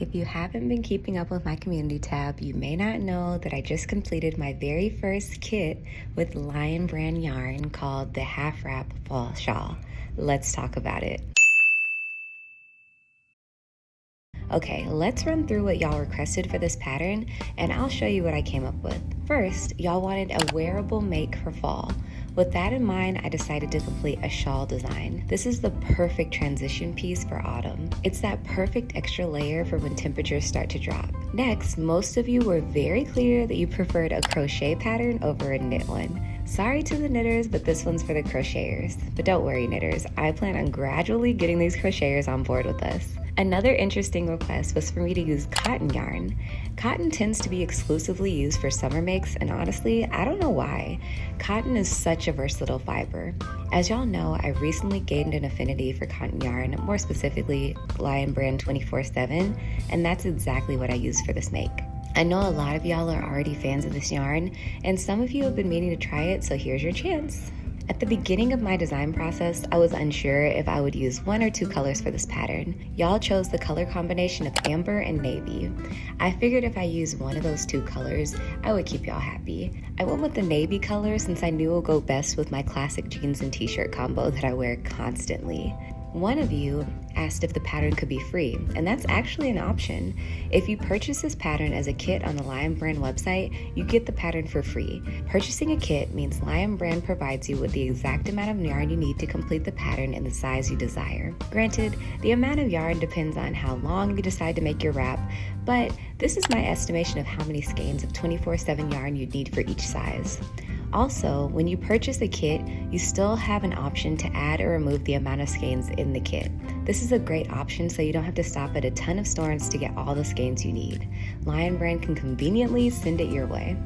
If you haven't been keeping up with my community tab, you may not know that I just completed my very first kit with Lionbrand Yarn called the Half Wrap Fall Shawl. Let's talk about it. Okay, let's run through what y'all requested for this pattern, and I'll show you what I came up with. First, y'all wanted a wearable make for fall. With that in mind, I decided to complete a shawl design. This is the perfect transition piece for autumn. It's that perfect extra layer for when temperatures start to drop. Next, most of you were very clear that you preferred a crochet pattern over a knit one. Sorry to the knitters, but this one's for the crocheters. But don't worry, knitters, I plan on gradually getting these crocheters on board with us. Another interesting request was for me to use cotton yarn. Cotton tends to be exclusively used for summer makes, and honestly, I don't know why. Cotton is such a versatile fiber. As y'all know, I recently gained an affinity for cotton yarn, more specifically Lionbrand 24/7, and that's exactly what I use for this make. I know a lot of y'all are already fans of this yarn, and some of you have been meaning to try it, so here's your chance. At the beginning of my design process, I was unsure if I would use one or two colors for this pattern. Y'all chose the color combination of amber and navy. I figured if I used one of those two colors, I would keep y'all happy. I went with the navy color since I knew it would go best with my classic jeans and t-shirt combo that I wear constantly. One of you asked if the pattern could be free, and that's actually an option. If you purchase this pattern as a kit on the Lionbrand website, you get the pattern for free. Purchasing a kit means Lionbrand provides you with the exact amount of yarn you need to complete the pattern in the size you desire. Granted, the amount of yarn depends on how long you decide to make your wrap, but this is my estimation of how many skeins of 24/7 yarn you'd need for each size. Also, when you purchase a kit, you still have an option to add or remove the amount of skeins in the kit. This is a great option so you don't have to stop at a ton of stores to get all the skeins you need. Lionbrand can conveniently send it your way.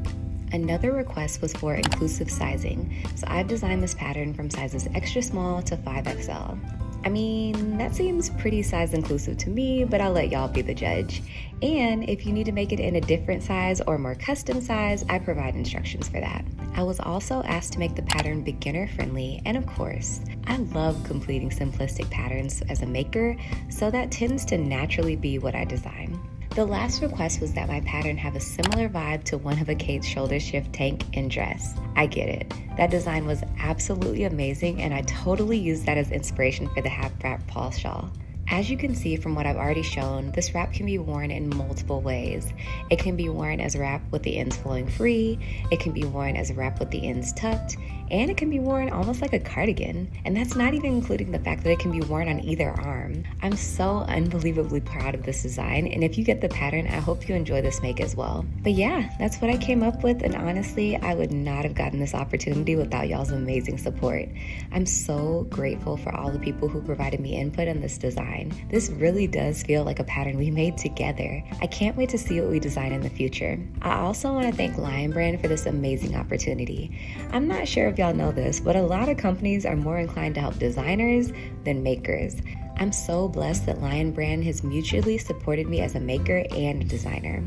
Another request was for inclusive sizing, so I've designed this pattern from sizes extra small to 5XL. I mean, that seems pretty size inclusive to me, but I'll let y'all be the judge. And if you need to make it in a different size or more custom size, I provide instructions for that. I was also asked to make the pattern beginner friendly, and of course, I love completing simplistic patterns as a maker, so that tends to naturally be what I design. The last request was that my pattern have a similar vibe to one of a Kate's shoulder shift tank and dress. I get it. That design was absolutely amazing, and I totally used that as inspiration for the half wrap fall shawl. As you can see from what I've already shown, this wrap can be worn in multiple ways. It can be worn as a wrap with the ends flowing free, it can be worn as a wrap with the ends tucked, and it can be worn almost like a cardigan. And that's not even including the fact that it can be worn on either arm. I'm so unbelievably proud of this design, and if you get the pattern, I hope you enjoy this make as well. But yeah, that's what I came up with, and honestly, I would not have gotten this opportunity without y'all's amazing support. I'm so grateful for all the people who provided me input on this design. This really does feel like a pattern we made together. I can't wait to see what we design in the future. I also want to thank Lionbrand for this amazing opportunity. I'm not sure if y'all know this, but a lot of companies are more inclined to help designers than makers. I'm so blessed that Lionbrand has mutually supported me as a maker and a designer.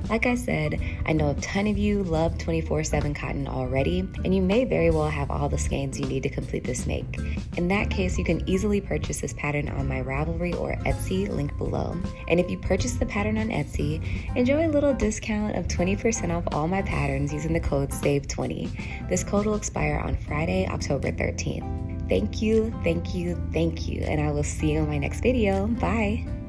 Like I said, I know a ton of you love 24/7 cotton already, and you may very well have all the skeins you need to complete this make. In that case, you can easily purchase this pattern on my Ravelry or Etsy link below. And if you purchase the pattern on Etsy, enjoy a little discount of 20% off all my patterns using the code SAVE20. This code will expire on Friday, October 13th. Thank you, thank you, thank you, and I will see you in my next video. Bye!